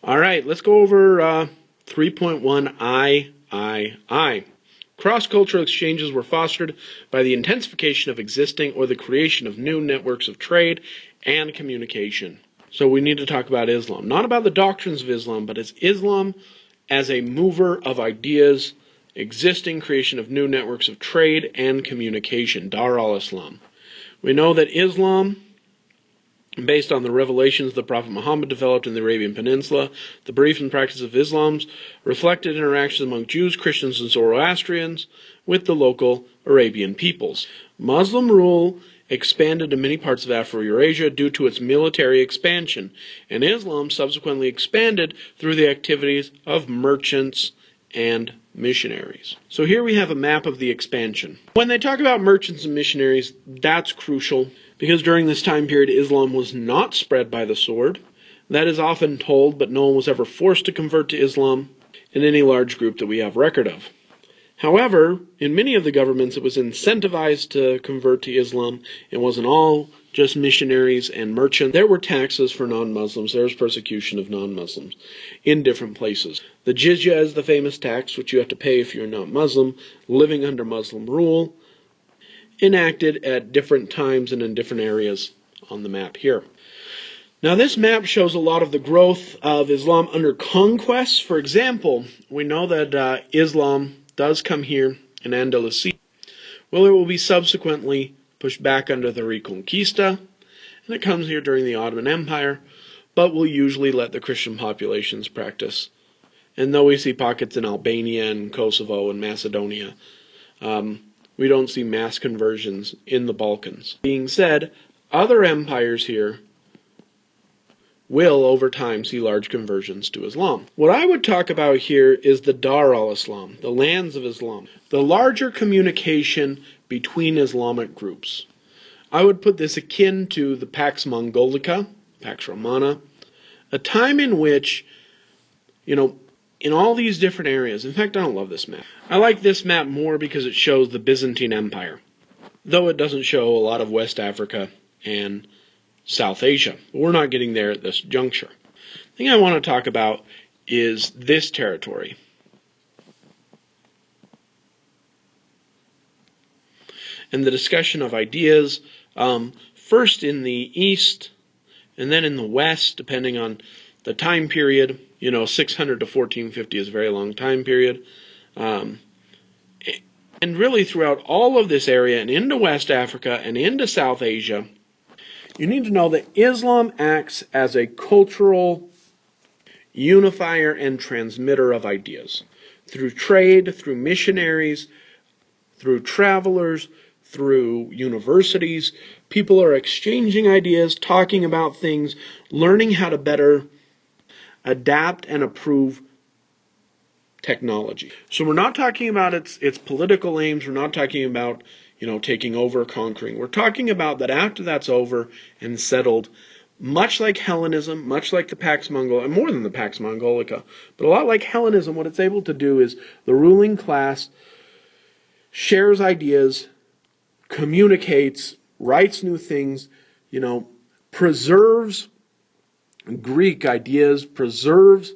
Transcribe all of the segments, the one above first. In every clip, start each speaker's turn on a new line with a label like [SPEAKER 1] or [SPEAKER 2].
[SPEAKER 1] All right, let's go over 3.1 I. Cross-cultural exchanges were fostered by the intensification of existing or the creation of new networks of trade and communication. So we need to talk about Islam. Not about the doctrines of Islam, but as Islam as a mover of ideas, existing creation of new networks of trade and communication. Dar al-Islam. We know that Islam, based on the revelations the Prophet Muhammad developed in the Arabian Peninsula, the belief and practice of Islam's reflected interactions among Jews, Christians, and Zoroastrians with the local Arabian peoples. Muslim rule expanded to many parts of Afro-Eurasia due to its military expansion, and Islam subsequently expanded through the activities of merchants and missionaries. So here we have a map of the expansion. When they talk about merchants and missionaries, that's crucial, because during this time period, Islam was not spread by the sword. That is often told, but no one was ever forced to convert to Islam in any large group that we have record of. However, in many of the governments, it was incentivized to convert to Islam. It wasn't all just missionaries and merchants. There were taxes for non-Muslims. There was persecution of non-Muslims in different places. The jizya is the famous tax, which you have to pay if you're not Muslim, living under Muslim rule, enacted at different times and in different areas on the map here. Now this map shows a lot of the growth of Islam under conquest. For example, we know that Islam does come here in Andalusia. Well, it will be subsequently pushed back under the Reconquista, and it comes here during the Ottoman Empire, but will usually let the Christian populations practice. And though we see pockets in Albania and Kosovo and Macedonia, we don't see mass conversions in the Balkans. Being said, other empires here will, over time, see large conversions to Islam. What I would talk about here is the Dar al-Islam, the lands of Islam, the larger communication between Islamic groups. I would put this akin to the Pax Mongolica, Pax Romana, a time in which, in all these different areas, in fact, I don't love this map. I like this map more because it shows the Byzantine Empire, though it doesn't show a lot of West Africa and South Asia. But we're not getting there at this juncture. The thing I want to talk about is this territory. And the discussion of ideas, first in the East and then in the West, depending on the time period. 600 to 1450 is a very long time period. And really throughout all of this area and into West Africa and into South Asia, you need to know that Islam acts as a cultural unifier and transmitter of ideas. Through trade, through missionaries, through travelers, through universities, people are exchanging ideas, talking about things, learning how to better adapt and approve technology. So we're not talking about its political aims. We're not talking about taking over, conquering. We're talking about that after that's over and settled, much like Hellenism, much like the Pax Mongolica, and more than the Pax Mongolica, but a lot like Hellenism, what it's able to do is the ruling class shares ideas, communicates, writes new things, preserves Greek ideas, preserves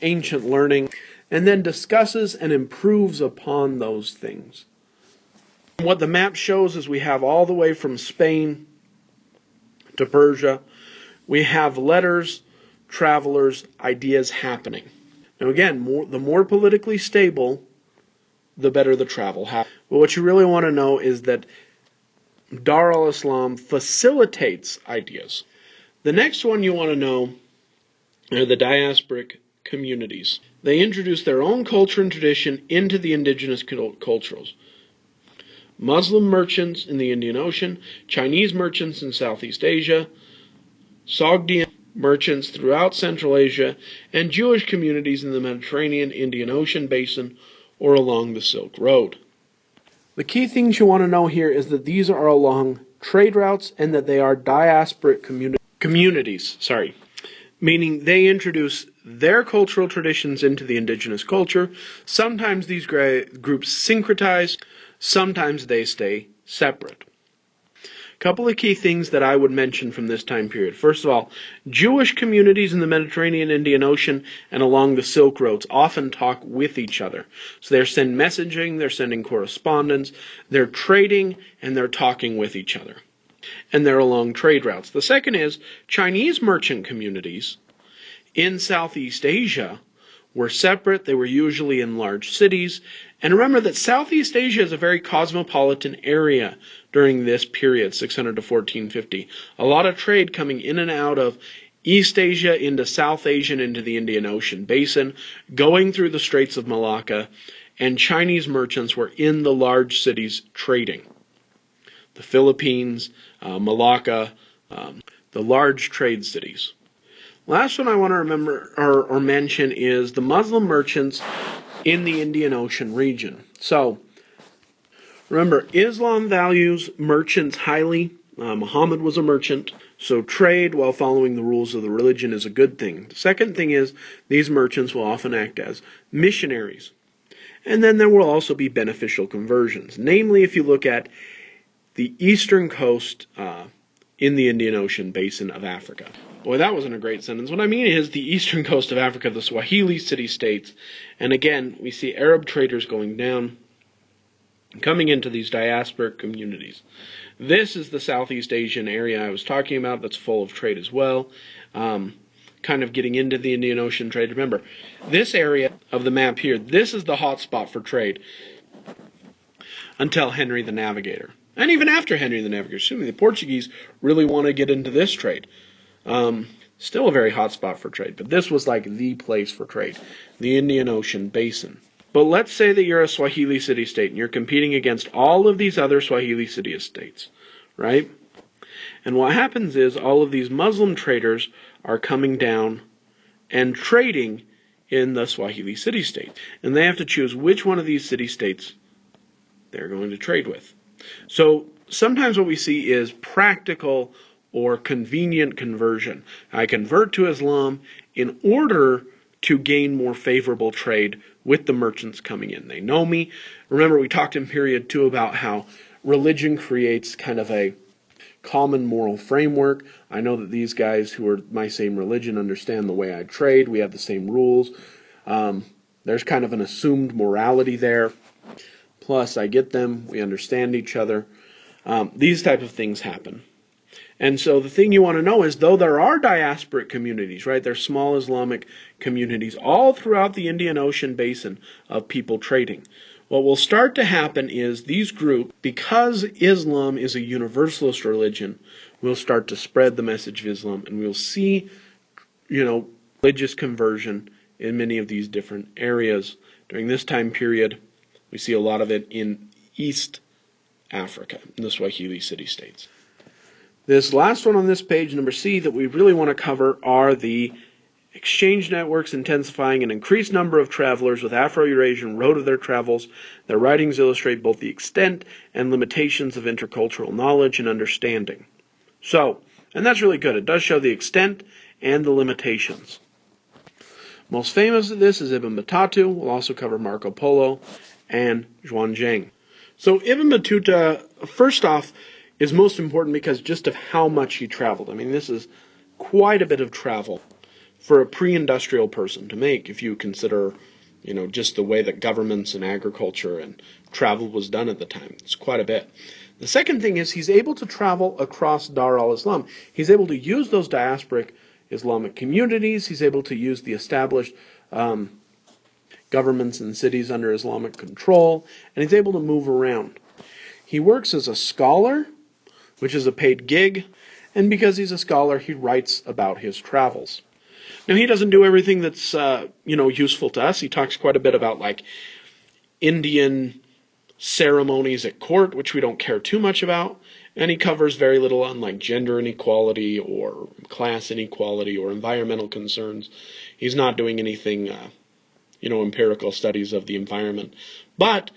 [SPEAKER 1] ancient learning, and then discusses and improves upon those things. What the map shows is we have all the way from Spain to Persia. We have letters, travelers, ideas happening. Now again, the more politically stable, the better the travel happens. But what you really want to know is that Dar al-Islam facilitates ideas. The next one you want to know are the diasporic communities. They introduce their own culture and tradition into the indigenous cultures. Muslim merchants in the Indian Ocean, Chinese merchants in Southeast Asia, Sogdian merchants throughout Central Asia, and Jewish communities in the Mediterranean, Indian Ocean basin, or along the Silk Road. The key things you want to know here is that these are along trade routes and that they are diasporic communities, meaning they introduce their cultural traditions into the indigenous culture. Sometimes these groups syncretize, sometimes they stay separate. Couple of key things that I would mention from this time period. First of all, Jewish communities in the Mediterranean, Indian Ocean, and along the Silk Roads often talk with each other. So they're sending messaging, they're sending correspondence, they're trading, and they're talking with each other. And they're along trade routes. The second is Chinese merchant communities in Southeast Asia were separate. They were usually in large cities. And remember that Southeast Asia is a very cosmopolitan area during this period, 600 to 1450. A lot of trade coming in and out of East Asia into South Asia and into the Indian Ocean basin, going through the Straits of Malacca, and Chinese merchants were in the large cities trading. The Philippines, Malacca, the large trade cities. Last one I want to remember or mention is the Muslim merchants in the Indian Ocean region. So, remember, Islam values merchants highly. Muhammad was a merchant, so trade while following the rules of the religion is a good thing. The second thing is these merchants will often act as missionaries. And then there will also be beneficial conversions. Namely, if you look at the eastern coast in the Indian Ocean basin of Africa. Boy, that wasn't a great sentence. What I mean is the eastern coast of Africa, the Swahili city-states. And again, we see Arab traders going down, coming into these diasporic communities. This is the Southeast Asian area I was talking about that's full of trade as well. Kind of getting into the Indian Ocean trade. Remember, this area of the map here, this is the hot spot for trade until Henry the Navigator. And even after Henry the Navigator, the Portuguese really want to get into this trade. Still a very hot spot for trade, but this was like the place for trade, the Indian Ocean basin. But let's say that you're a Swahili city-state and you're competing against all of these other Swahili city-states, right? And what happens is all of these Muslim traders are coming down and trading in the Swahili city-state. And they have to choose which one of these city-states they're going to trade with. So sometimes what we see is practical or convenient conversion. I convert to Islam in order to gain more favorable trade with the merchants coming in. They know me. Remember, we talked in period 2 about how religion creates kind of a common moral framework. I know that these guys who are my same religion understand the way I trade. We have the same rules. There's kind of an assumed morality there. Plus, I get them. We understand each other. These type of things happen. And so the thing you want to know is, though there are diasporic communities, right? There's small Islamic communities all throughout the Indian Ocean basin of people trading. What will start to happen is these groups, because Islam is a universalist religion, will start to spread the message of Islam, and we'll see, religious conversion in many of these different areas. During this time period, we see a lot of it in East Africa, in the Swahili city-states. This last one on this page, number C, that we really want to cover are the exchange networks intensifying an increased number of travelers with Afro-Eurasian road of their travels. Their writings illustrate both the extent and limitations of intercultural knowledge and understanding. So, and that's really good. It does show the extent and the limitations. Most famous of this is Ibn Battuta. We'll also cover Marco Polo and Xuanzang. So Ibn Battuta, first off, is most important because just of how much he traveled. I mean, this is quite a bit of travel for a pre-industrial person to make, if you consider, just the way that governments and agriculture and travel was done at the time. It's quite a bit. The second thing is he's able to travel across Dar al-Islam. He's able to use those diasporic Islamic communities. He's able to use the established governments and cities under Islamic control, and he's able to move around. He works as a scholar, which is a paid gig, and because he's a scholar, he writes about his travels. Now, he doesn't do everything that's, useful to us. He talks quite a bit about, Indian ceremonies at court, which we don't care too much about, and he covers very little on, gender inequality or class inequality or environmental concerns. He's not doing anything, empirical studies of the environment. But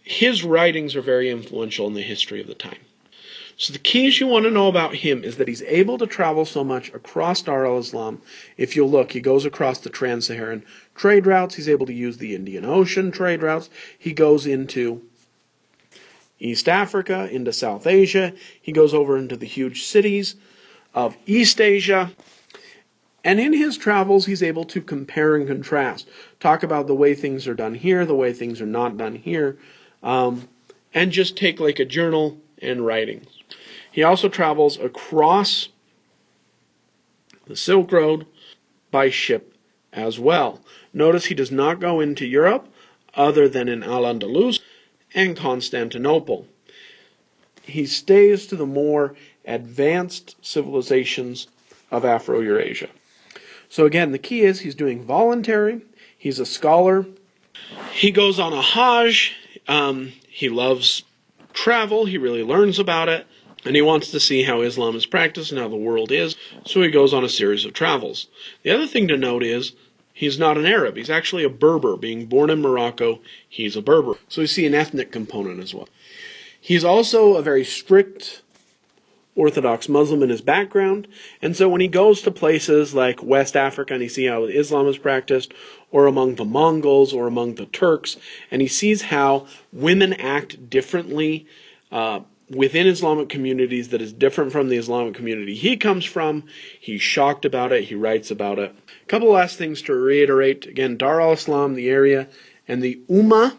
[SPEAKER 1] his writings are very influential in the history of the time. So the keys you want to know about him is that he's able to travel so much across Dar al-Islam. If you'll look, he goes across the trans-Saharan trade routes. He's able to use the Indian Ocean trade routes. He goes into East Africa, into South Asia. He goes over into the huge cities of East Asia. And in his travels, he's able to compare and contrast, talk about the way things are done here, the way things are not done here, and just take like a journal and writings. He also travels across the Silk Road by ship as well. Notice he does not go into Europe other than in Al-Andalus and Constantinople. He stays to the more advanced civilizations of Afro-Eurasia. So again, the key is he's doing voluntary, he's a scholar, he goes on a Hajj, he loves travel, he really learns about it, and he wants to see how Islam is practiced and how the world is, so he goes on a series of travels. The other thing to note is he's not an Arab. He's actually a Berber. Being born in Morocco, he's a Berber. So you see an ethnic component as well. He's also a very strict Orthodox Muslim in his background, and so when he goes to places like West Africa and he sees how Islam is practiced, or among the Mongols, or among the Turks, and he sees how women act differently within Islamic communities that is different from the Islamic community he comes from, he's shocked about it, he writes about it. A couple last things to reiterate. Again, Dar al-Islam, the area, and the Ummah,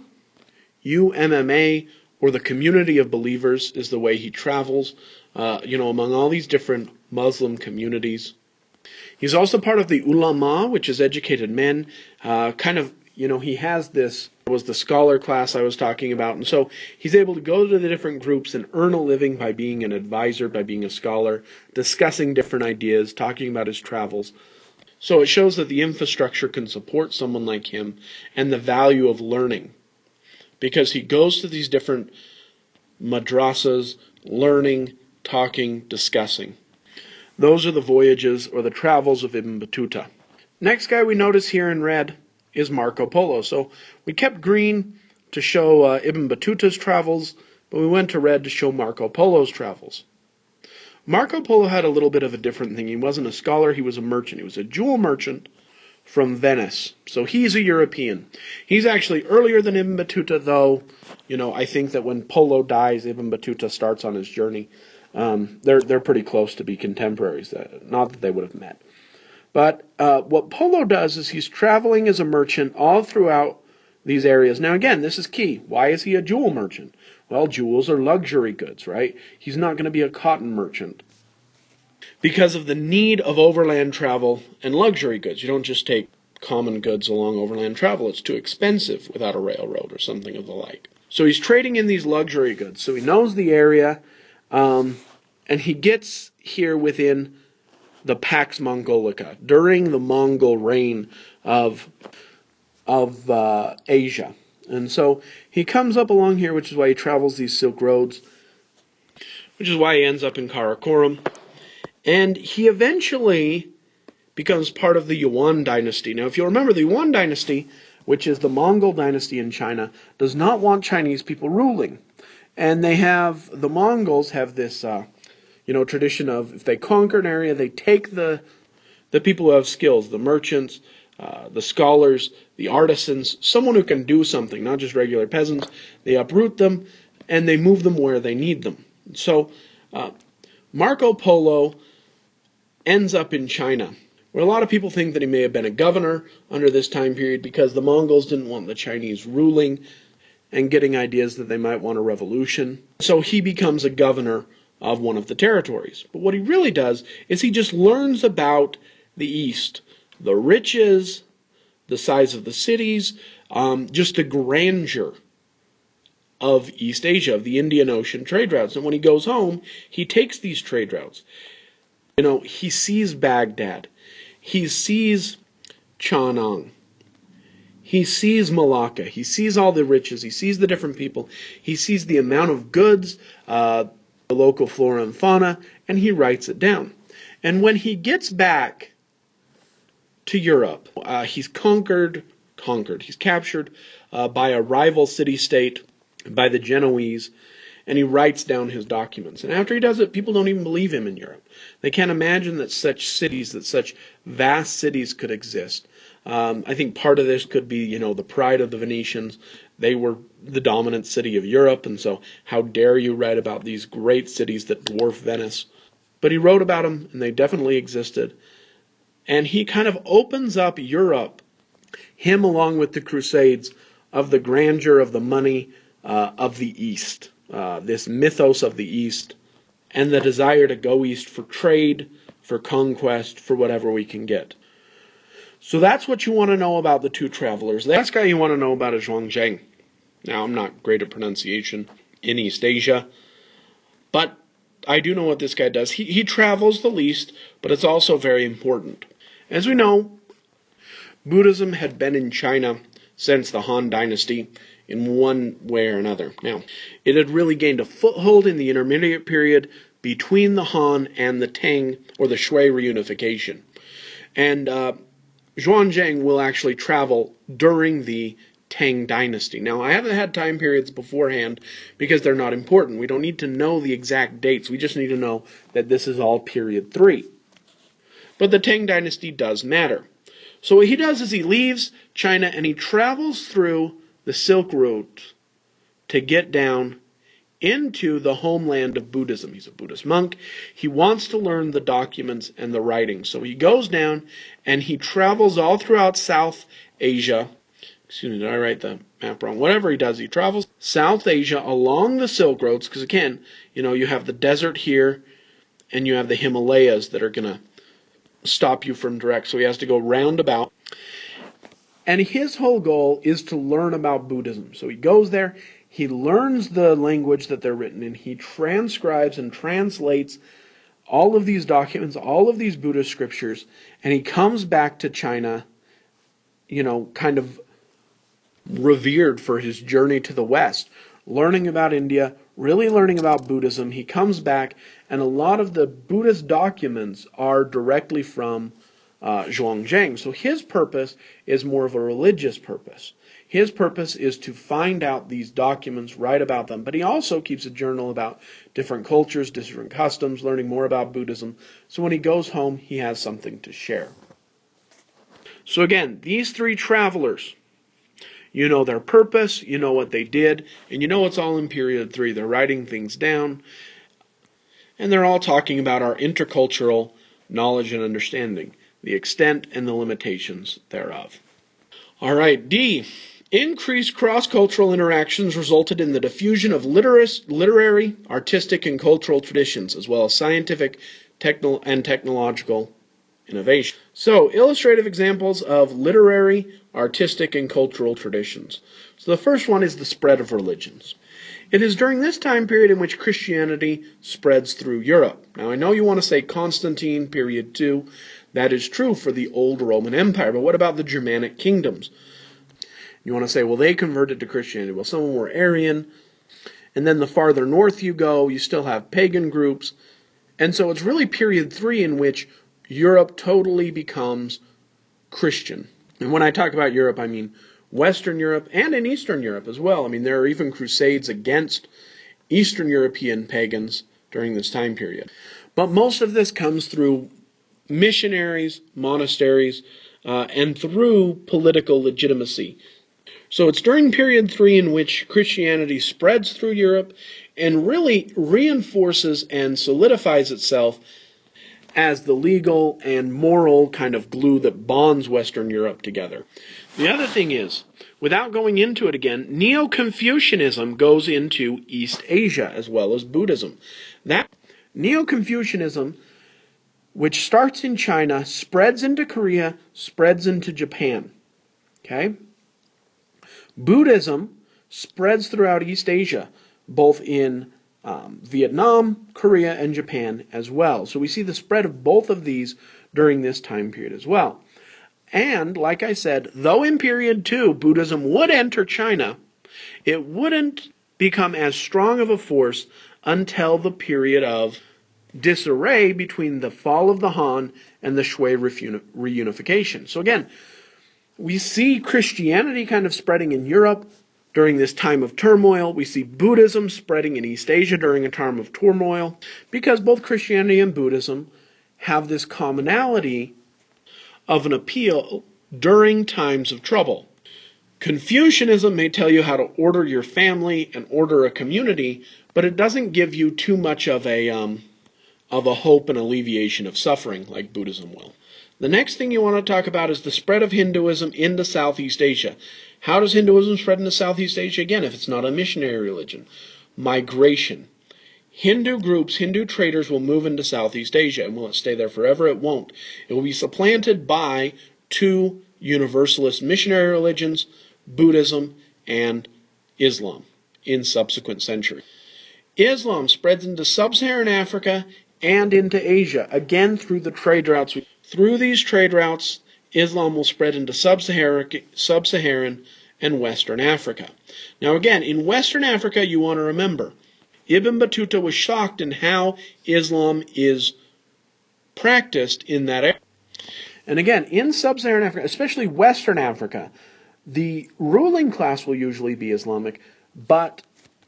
[SPEAKER 1] U-M-M-A, or the community of believers, is the way he travels, among all these different Muslim communities. He's also part of the ulama, which is educated men. He has this, was the scholar class I was talking about, and so he's able to go to the different groups and earn a living by being an advisor, by being a scholar, discussing different ideas, talking about his travels. So it shows that the infrastructure can support someone like him and the value of learning, because he goes to these different madrasas, learning, talking, discussing. Those are the voyages or the travels of Ibn Battuta. Next guy we notice here in red is Marco Polo. So we kept green to show Ibn Battuta's travels, but we went to red to show Marco Polo's travels. Marco Polo had a little bit of a different thing. He wasn't a scholar, he was a merchant. He was a jewel merchant from Venice. So he's a European. He's actually earlier than Ibn Battuta, though. I think that when Polo dies, Ibn Battuta starts on his journey. They're pretty close to be contemporaries. Not that they would have met. But what Polo does is he's traveling as a merchant all throughout these areas. Now again, this is key. Why is he a jewel merchant? Well, jewels are luxury goods, right? He's not going to be a cotton merchant because of the need of overland travel and luxury goods. You don't just take common goods along overland travel. It's too expensive without a railroad or something of the like. So he's trading in these luxury goods. So he knows the area, and he gets here within the Pax Mongolica during the Mongol reign of Asia. And so he comes up along here, which is why he travels these Silk Roads, which is why he ends up in Karakorum. And he eventually becomes part of the Yuan dynasty. Now, if you remember, the Yuan dynasty, which is the Mongol dynasty in China, does not want Chinese people ruling. And the Mongols have this, tradition of if they conquer an area, they take the people who have skills, the merchants, the scholars, the artisans, someone who can do something, not just regular peasants. They uproot them and they move them where they need them. So Marco Polo ends up in China, where a lot of people think that he may have been a governor under this time period because the Mongols didn't want the Chinese ruling and getting ideas that they might want a revolution. So he becomes a governor of one of the territories. But what he really does is he just learns about the East, the riches, the size of the cities, just the grandeur of East Asia, of the Indian Ocean trade routes. And when he goes home, he takes these trade routes. He sees Baghdad. He sees Chanang. He sees Malacca. He sees all the riches. He sees the different people. He sees the amount of goods, the local flora and fauna, and he writes it down. And when he gets back to Europe, he's he's captured by a rival city-state, by the Genoese, and he writes down his documents. And after he does it, people don't even believe him in Europe. They can't imagine that such vast cities could exist. I think part of this could be, the pride of the Venetians. they were the dominant city of Europe, and so how dare you write about these great cities that dwarf Venice? But he wrote about them, and they definitely existed. And he kind of opens up Europe, him along with the Crusades, of the grandeur of the money of the East, this mythos of the East, and the desire to go east for trade, for conquest, for whatever we can get. So that's what you want to know about the two travelers. The last guy you want to know about is Zhuang-Zhang. Now, I'm not great at pronunciation in East Asia, but I do know what this guy does. He travels the least, but it's also very important. As we know, Buddhism had been in China since the Han Dynasty in one way or another. Now, it had really gained a foothold in the intermediate period between the Han and the Tang or the Shui reunification. And Zhuang-Zhang will actually travel during the Tang Dynasty. Now, I haven't had time periods beforehand because they're not important. We don't need to know the exact dates. We just need to know that this is all period 3. But the Tang Dynasty does matter. So what he does is he leaves China and he travels through the Silk Road to get down into the homeland of Buddhism. He's a Buddhist monk. He wants to learn the documents and the writings. So he goes down and he travels all throughout South Asia. Excuse me, did I write the map wrong? Whatever he does, he travels South Asia along the Silk Roads, because again, you have the desert here and you have the Himalayas that are going to stop you from direct. So he has to go roundabout. And his whole goal is to learn about Buddhism. So he goes there, he learns the language that they're written in, he transcribes and translates all of these documents, all of these Buddhist scriptures, and he comes back to China, kind of revered for his journey to the West, learning about India, really learning about Buddhism. He comes back, and a lot of the Buddhist documents are directly from Zhuang-Zhang. So his purpose is more of a religious purpose. His purpose is to find out these documents, write about them, but he also keeps a journal about different cultures, different customs, learning more about Buddhism. So when he goes home, he has something to share. So again, these three travelers, you know their purpose, you know what they did, and you know it's all in period 3. They're writing things down, and they're all talking about our intercultural knowledge and understanding, the extent and the limitations thereof. All right, D. Increased cross-cultural interactions resulted in the diffusion of literary, artistic, and cultural traditions, as well as scientific and technological innovation. So, illustrative examples of literary, artistic, and cultural traditions. So the first one is the spread of religions. It is during this time period in which Christianity spreads through Europe. Now, I know you want to say Constantine, period 2. That is true for the old Roman Empire, but what about the Germanic kingdoms? You want to say, well, they converted to Christianity. Well, some of them were Arian. And then the farther north you go, you still have pagan groups. And so it's really period 3 in which Europe totally becomes Christian. And when I talk about Europe, I mean Western Europe and in Eastern Europe as well. I mean, there are even crusades against Eastern European pagans during this time period. But most of this comes through missionaries, monasteries, and through political legitimacy. So it's during period 3 in which Christianity spreads through Europe and really reinforces and solidifies itself as the legal and moral kind of glue that bonds Western Europe together. The other thing is, without going into it again, Neo-Confucianism goes into East Asia as well as Buddhism. That Neo-Confucianism, which starts in China, spreads into Korea, spreads into Japan. Okay? Buddhism spreads throughout East Asia, both in Vietnam, Korea, and Japan as well. So we see the spread of both of these during this time period as well. And, like I said, though in period 2 Buddhism would enter China, it wouldn't become as strong of a force until the period of disarray between the fall of the Han and the Shui reunification. So again, we see Christianity kind of spreading in Europe during this time of turmoil. We see Buddhism spreading in East Asia during a time of turmoil, because both Christianity and Buddhism have this commonality of an appeal during times of trouble. Confucianism may tell you how to order your family and order a community, but it doesn't give you too much of a hope and alleviation of suffering like Buddhism will. The next thing you want to talk about is the spread of Hinduism into Southeast Asia. How does Hinduism spread into Southeast Asia? Again, if it's not a missionary religion. Migration. Hindu groups, Hindu traders will move into Southeast Asia. And will it stay there forever? It won't. It will be supplanted by two universalist missionary religions, Buddhism and Islam, in subsequent centuries. Islam spreads into sub-Saharan Africa and into Asia, again through the trade routes. Through these trade routes, Islam will spread into sub-Saharan and Western Africa. Now again, in Western Africa, you want to remember, Ibn Battuta was shocked in how Islam is practiced in that area. And again, in sub-Saharan Africa, especially Western Africa, the ruling class will usually be Islamic,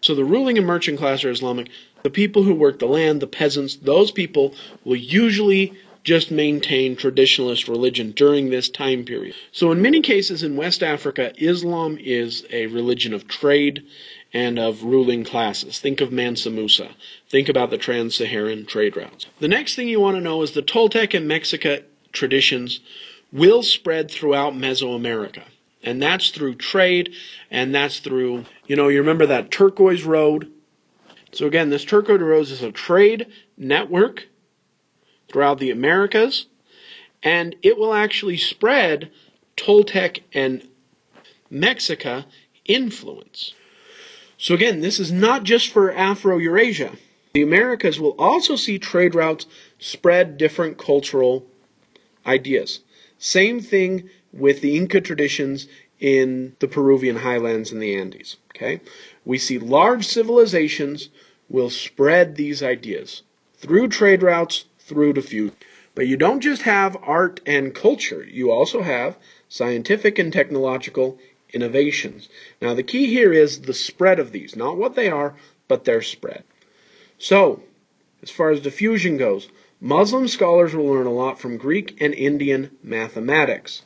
[SPEAKER 1] so the ruling and merchant class are Islamic. The people who work the land, the peasants, those people will usually just maintain traditionalist religion during this time period. So in many cases in West Africa, Islam is a religion of trade and of ruling classes. Think of Mansa Musa. Think about the trans-Saharan trade routes. The next thing you want to know is the Toltec and Mexica traditions will spread throughout Mesoamerica. And that's through trade, and that's through, you remember that turquoise road? So again, this turquoise road is a trade network throughout the Americas, and it will actually spread Toltec and Mexica influence. So again, this is not just for Afro-Eurasia. The Americas will also see trade routes spread different cultural ideas. Same thing with the Inca traditions in the Peruvian highlands and the Andes. Okay? We see large civilizations will spread these ideas through trade routes, through diffusion. But you don't just have art and culture. You also have scientific and technological innovations. Now the key here is the spread of these. Not what they are, but their spread. So, as far as diffusion goes, Muslim scholars will learn a lot from Greek and Indian mathematics.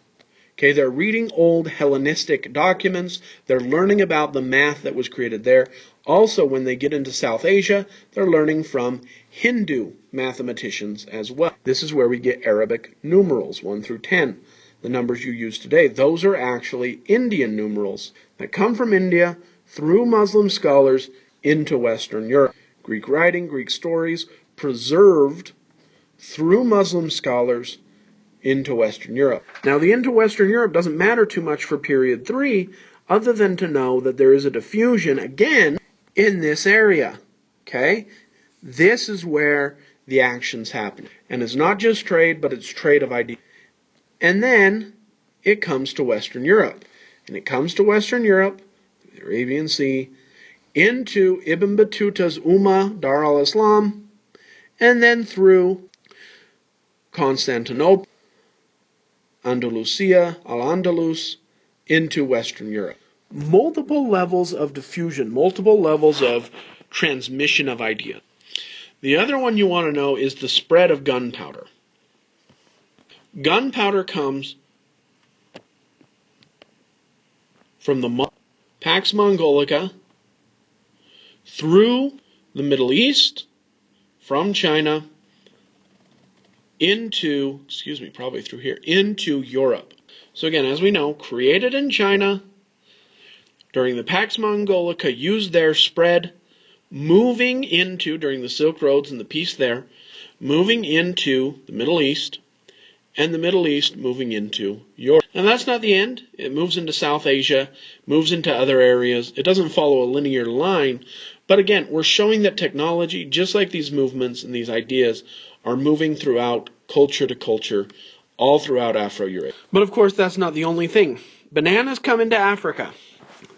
[SPEAKER 1] Okay, they're reading old Hellenistic documents. They're learning about the math that was created there. Also, when they get into South Asia, they're learning from Hindu mathematicians as well. This is where we get Arabic numerals, 1 through 10. The numbers you use today, those are actually Indian numerals that come from India through Muslim scholars into Western Europe. Greek writing, Greek stories, preserved through Muslim scholars into Western Europe. Now, the into Western Europe doesn't matter too much for period 3, other than to know that there is a diffusion, again, in this area. Okay? This is where the actions happen. And it's not just trade, but it's trade of ideas. And then it comes to Western Europe. And it comes to Western Europe, the Arabian Sea, into Ibn Battuta's Ummah, Dar al-Islam, and then through Constantinople, Andalusia, Al-Andalus, into Western Europe. Multiple levels of diffusion, multiple levels of transmission of ideas. The other one you want to know is the spread of gunpowder. Gunpowder comes from the Pax Mongolica through the Middle East, from China, into Europe. So again, as we know, created in China during the Pax Mongolica, used their spread, moving into, during the Silk Roads and the peace there, moving into the Middle East, and the Middle East moving into Europe. And that's not the end. It moves into South Asia, moves into other areas. It doesn't follow a linear line. But again, we're showing that technology, just like these movements and these ideas, are moving throughout culture to culture, all throughout Afro-Eurasia. But of course, that's not the only thing. Bananas come into Africa.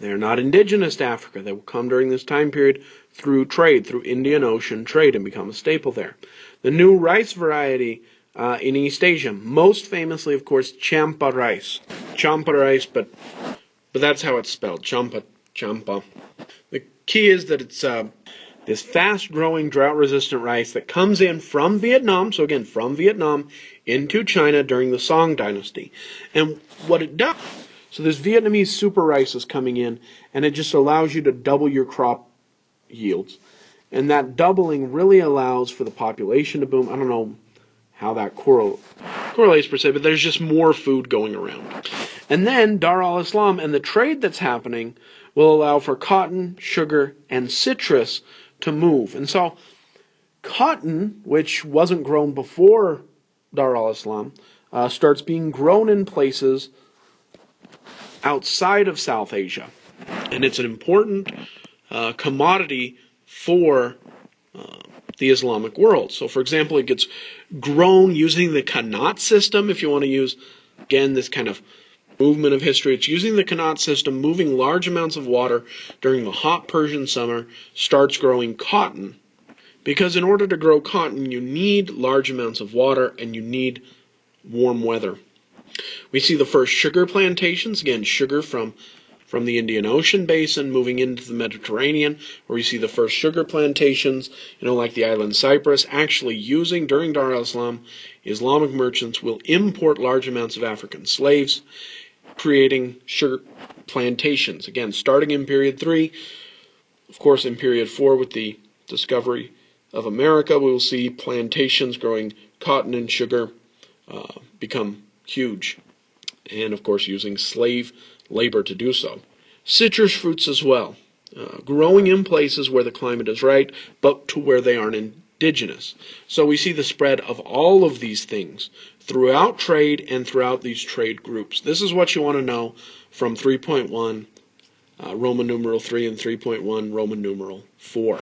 [SPEAKER 1] They're not indigenous to Africa. They will come during this time period through trade, through Indian Ocean trade, and become a staple there. The new rice variety in East Asia, most famously, of course, champa rice. Champa rice, but that's how it's spelled. Champa. The key is that it's this fast-growing, drought-resistant rice that comes in from Vietnam, so again, from Vietnam into China during the Song Dynasty. And what it does, So this Vietnamese super rice is coming in, and it just allows you to double your crop yields. And that doubling really allows for the population to boom. I don't know how that correlates per se, but there's just more food going around. And then Dar al-Islam and the trade that's happening will allow for cotton, sugar, and citrus to move. And so cotton, which wasn't grown before Dar al-Islam, starts being grown in places outside of South Asia. And it's an important commodity for the Islamic world. So, for example, it gets grown using the Qanat system. If you want to use, again, this kind of movement of history, it's using the Qanat system, moving large amounts of water during the hot Persian summer, starts growing cotton. Because in order to grow cotton, you need large amounts of water and you need warm weather. We see the first sugar plantations, again, sugar from the Indian Ocean basin moving into the Mediterranean, where we see the first sugar plantations, like the island Cyprus, actually using, during Dar al-Islam, Islamic merchants will import large amounts of African slaves, creating sugar plantations. Again, starting in period 3, of course in period 4 with the discovery of America, we will see plantations growing cotton and sugar become huge. And of course using slave labor to do so. Citrus fruits as well, growing in places where the climate is right, but to where they aren't indigenous. So we see the spread of all of these things throughout trade and throughout these trade groups. This is what you want to know from 3.1 Roman numeral 3 and 3.1 Roman numeral 4.